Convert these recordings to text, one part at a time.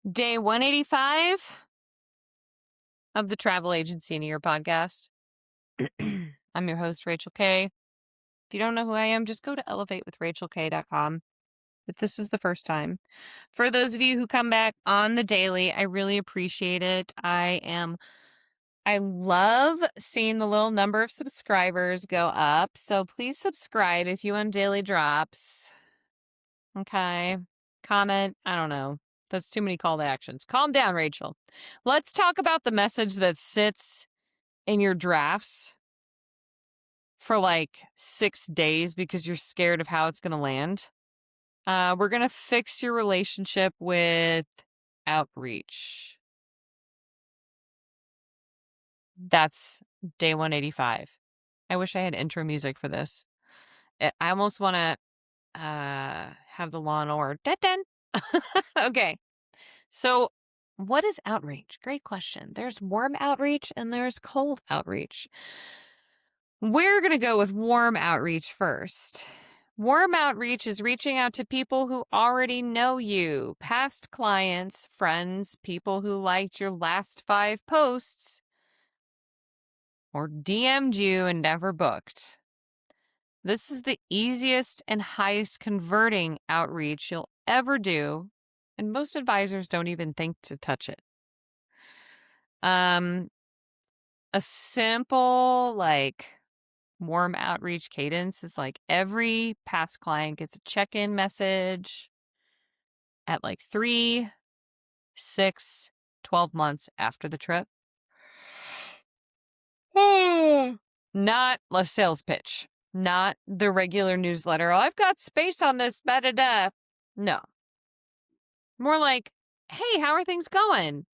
Day 185 of the Travel Agency in a Year podcast. I'm your host, Rachel K. If you don't know who I am, just go to elevatewithrachelk.com. If this is the first time. For those of you who come back on the daily, I really appreciate it. I love seeing the little number of subscribers go up. So please subscribe if you want daily drops. Okay. Comment. I don't know. That's too many call to actions. Calm down, Rachel. Let's talk about the message that sits in your drafts for like 6 days because you're scared of how it's going to land. We're going to fix your relationship with outreach. That's day 185. I wish I had intro music for this. I almost want to have the Law and Order. Dun-dun. Okay. So, what is outreach? Great question. There's warm outreach and there's cold outreach. We're going to go with warm outreach first. Warm outreach is reaching out to people who already know you, past clients, friends, people who liked your last 5 posts, or DM'd you and never booked. This is the easiest and highest converting outreach you'll ever do, and most advisors don't even think to touch it. A simple, warm outreach cadence is like every past client gets a check-in message at 3, 6, 12 months after the trip. Not a sales pitch, not the regular newsletter. Oh, I've got space on this, da-da-da. No. More like, hey, how are things going?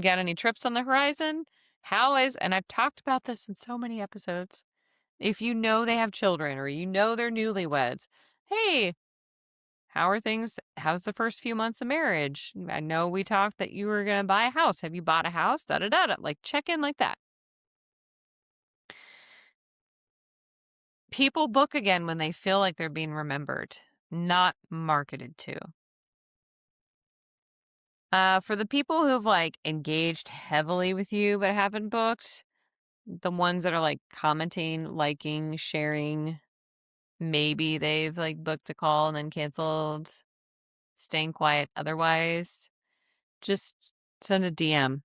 Got any trips on the horizon? And I've talked about this in so many episodes. If you know they have children or you know they're newlyweds, hey, how are things? How's the first few months of marriage? I know we talked that you were going to buy a house. Have you bought a house? Da da da da. Like check in like that. People book again when they feel like they're being remembered, not marketed to. For the people who've engaged heavily with you but haven't booked, the ones that are commenting, liking, sharing, maybe they've booked a call and then canceled, staying quiet otherwise, just send a DM.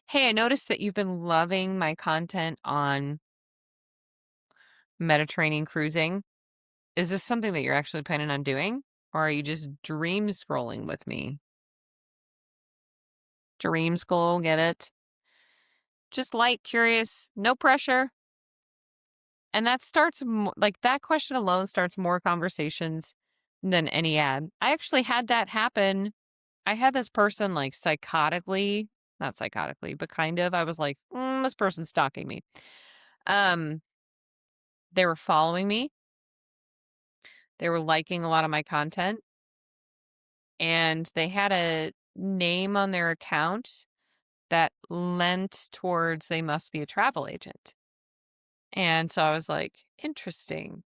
Hey, I noticed that you've been loving my content on Mediterranean cruising. Is this something that you're actually planning on doing? Or are you just dream scrolling with me? Dream scroll, get it? Just light, curious, no pressure. And that starts, that question alone starts more conversations than any ad. I actually had that happen. I had this person not psychotically, but kind of, I was like, this person's stalking me. They were following me. They were liking a lot of my content. And they had a name on their account that lent towards they must be a travel agent. And so I was like, interesting.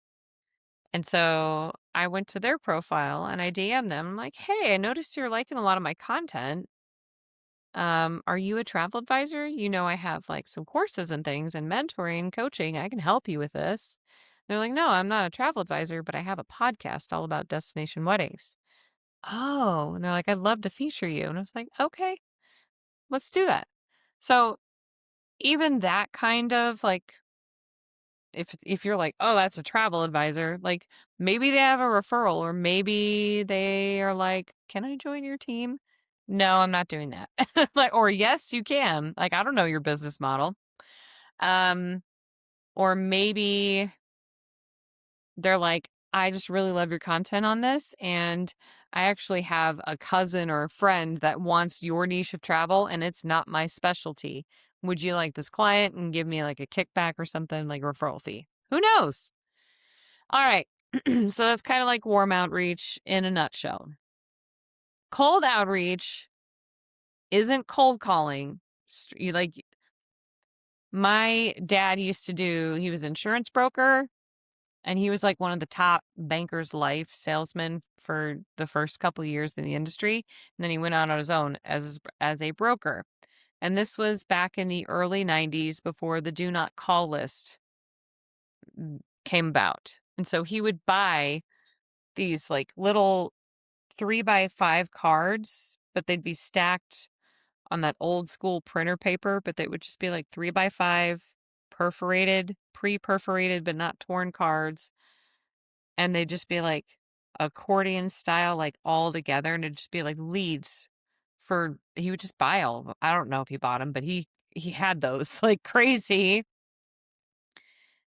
And so I went to their profile and I DM'd them. I'm like, hey, I noticed you're liking a lot of my content. Are you a travel advisor? You know, I have some courses and things and mentoring, coaching. I can help you with this. They're like, no, I'm not a travel advisor, but I have a podcast all about destination weddings. Oh, and they're like, I'd love to feature you. And I was like, okay, let's do that. So even that kind of if you're like, oh, that's a travel advisor, maybe they have a referral or maybe they are like, can I join your team? No, I'm not doing that. Or yes, you can. I don't know your business model. Or maybe they're like, I just really love your content on this. And I actually have a cousin or a friend that wants your niche of travel and it's not my specialty. Would you like this client and give me a kickback or something, like a referral fee? Who knows? All right. So that's kind of like warm outreach in a nutshell. Cold outreach isn't cold calling. My dad used to do, he was an insurance broker. and he was like one of the top Bankers Life salesmen for the first couple years in the industry. And then he went out on his own as a broker. And this was back in the early 90s before the do not call list came about. And so he would buy these like little 3x5 cards, but they'd be stacked on that old school printer paper, but they would just be like 3x5 perforated, pre-perforated, but not torn cards. And they'd just be like accordion style, like all together. And it'd just be like leads for, he would just buy all of them. I don't know if he bought them, but he had those like crazy.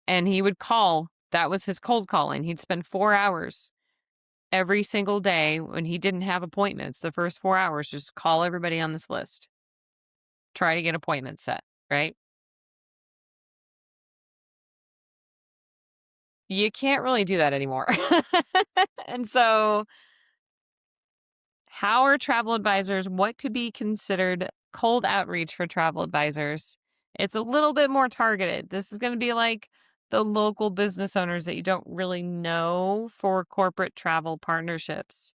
And he would call. That was his cold calling. He'd spend 4 hours every single day when he didn't have appointments. The first 4 hours, just call everybody on this list. Try to get appointments set, right? You can't really do that anymore. And so, how are travel advisors? What could be considered cold outreach for travel advisors? It's a little bit more targeted. This is going to be like the local business owners that you don't really know for corporate travel partnerships.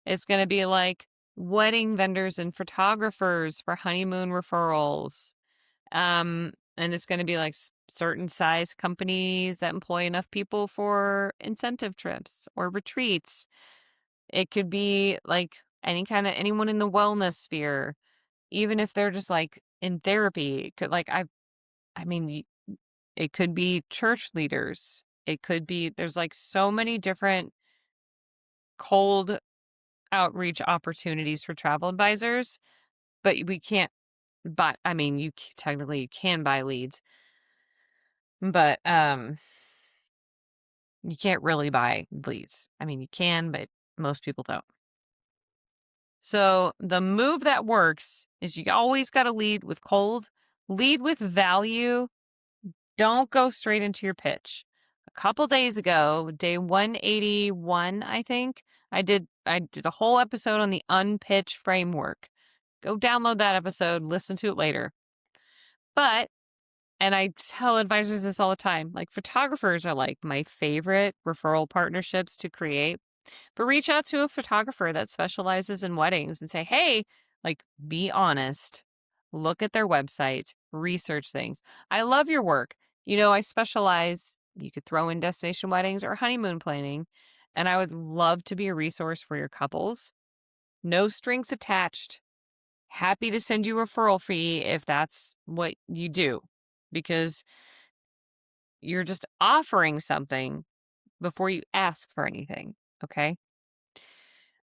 It's going to be like wedding vendors and photographers for honeymoon referrals. And it's going to be like certain size companies that employ enough people for incentive trips or retreats. It could be like anyone in the wellness sphere, even if they're just like in therapy. It could I mean, it could be church leaders. It could be, there's like so many different cold outreach opportunities for travel advisors, but we can't buy, I mean, technically you can buy leads, but you can't really buy leads. I mean, you can, but most people don't. So the move that works is you always got to lead with cold, lead with value. Don't go straight into your pitch. A couple days ago, day 181, I think, I did a whole episode on the unpitch framework. Go download that episode, listen to it later. But, and I tell advisors this all the time, like photographers are like my favorite referral partnerships to create. But reach out to a photographer that specializes in weddings and say, hey, like, be honest. Look at their website, research things. I love your work. I specialize, you could throw in destination weddings or honeymoon planning, and I would love to be a resource for your couples. No strings attached. Happy to send you a referral fee if that's what you do, because you're just offering something before you ask for anything. Okay.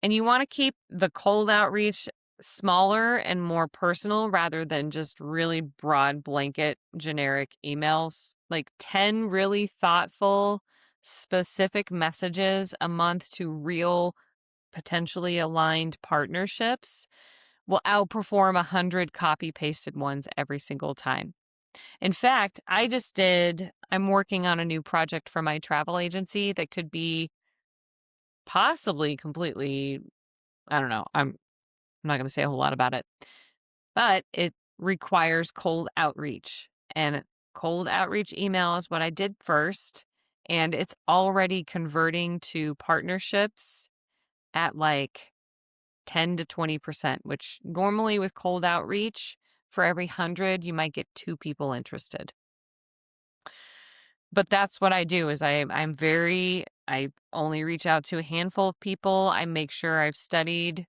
And you want to keep the cold outreach smaller and more personal rather than just really broad blanket generic emails. Like 10 really thoughtful, specific messages a month to real, potentially aligned partnerships will outperform 100 copy pasted ones every single time. In fact, I'm working on a new project for my travel agency that could be possibly completely, I don't know. I'm not going to say a whole lot about it, but it requires cold outreach. And cold outreach email is what I did first. And it's already converting to partnerships at like 10 to 20%, which normally with cold outreach, for every 100, you might get 2 people interested. But that's what I do is I only reach out to a handful of people. I make sure I've studied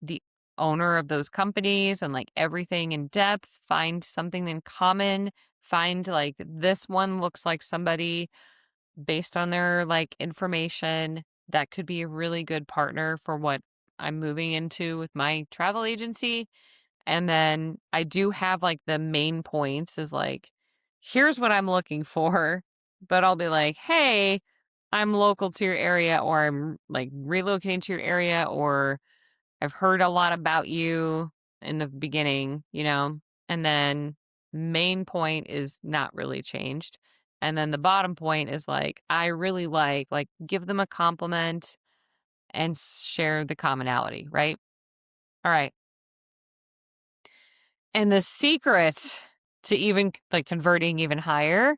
the owner of those companies and like everything in depth, find something in common, find like this one looks like somebody based on their like information that could be a really good partner for what I'm moving into with my travel agency. And then I do have like the main points is like, here's what I'm looking for. But I'll be like, hey, I'm local to your area, or I'm like relocating to your area, or I've heard a lot about you in the beginning, and then main point is not really changed. And then the bottom point is like, I really like give them a compliment and share the commonality, right? All right. And the secret to even like converting even higher,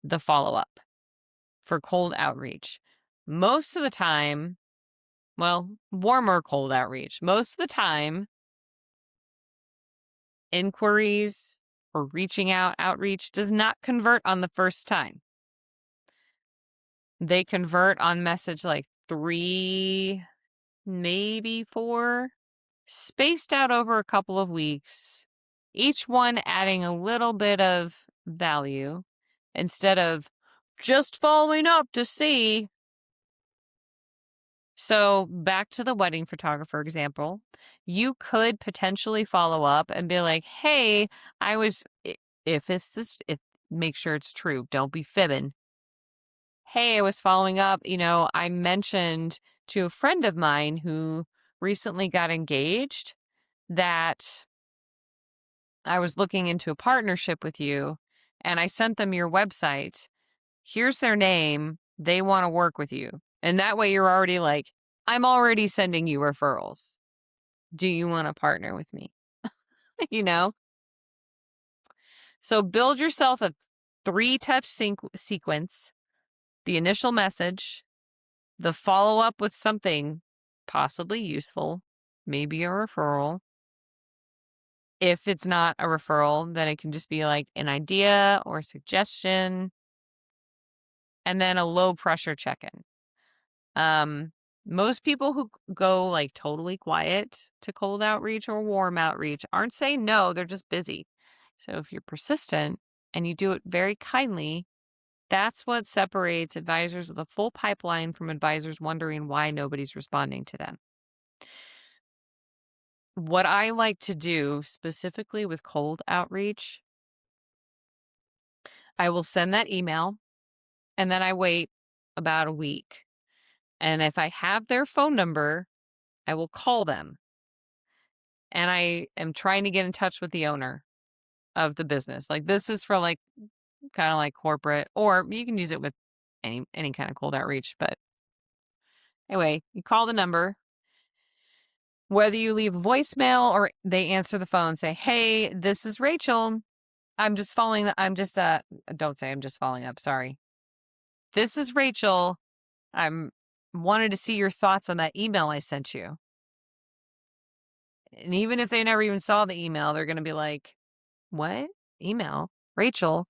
the follow up. for cold outreach. Most of the time, well, warm or cold outreach, most of the time, inquiries or reaching out, outreach does not convert on the first time. They convert on message like 3, maybe 4, spaced out over a couple of weeks, each one adding a little bit of value instead of just following up to see. So back to the wedding photographer example, you could potentially follow up and be like, hey, if it's this, if make sure it's true, don't be fibbing. Hey, I was following up, I mentioned to a friend of mine who recently got engaged that I was looking into a partnership with you, and I sent them your website. Here's their name. They want to work with you. And that way you're already like, I'm already sending you referrals. Do you want to partner with me? you know? So build yourself a 3-touch sequence, the initial message, the follow-up with something possibly useful, maybe a referral. If it's not a referral, then it can just be like an idea or a suggestion, and then a low pressure check-in. Most people who go like totally quiet to cold outreach or warm outreach aren't saying no, they're just busy. So if you're persistent and you do it very kindly, that's what separates advisors with a full pipeline from advisors wondering why nobody's responding to them. What I like to do specifically with cold outreach, I will send that email and then I wait about a week. And if I have their phone number, I will call them. And I am trying to get in touch with the owner of the business. Like this is for like kind of like corporate, or you can use it with any kind of cold outreach. But anyway, you call the number. Whether you leave a voicemail or they answer the phone, say, hey, this is Rachel. I'm just don't say I'm just following up. Sorry. This is Rachel. I'm wanted to see your thoughts on that email I sent you. And even if they never even saw the email, they're going to be like, what? Email? Rachel?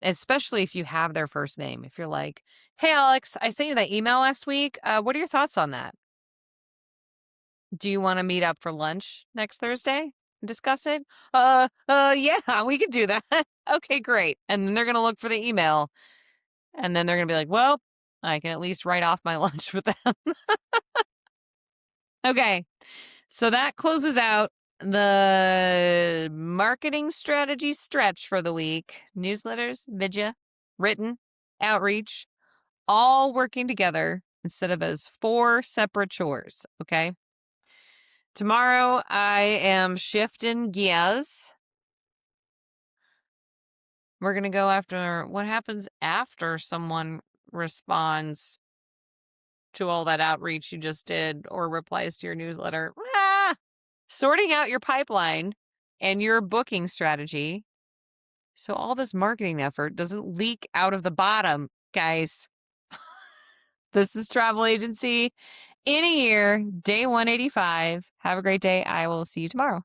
Especially if you have their first name. If you're like, hey, Alex, I sent you that email last week. What are your thoughts on that? Do you want to meet up for lunch next Thursday and discuss it? Yeah, we could do that. Okay, great. And then they're going to look for the email. And then they're going to be like, well, I can at least write off my lunch with them. Okay. So that closes out the marketing strategy stretch for the week. Newsletters, vidya, written, outreach, all working together instead of as 4 separate chores. Okay. Tomorrow I am shifting gears. We're going to go after what happens after someone responds to all that outreach you just did or replies to your newsletter. Sorting out your pipeline and your booking strategy so all this marketing effort doesn't leak out of the bottom, guys. This is Travel Agency in a year, day 185. Have a great day. I will see you tomorrow.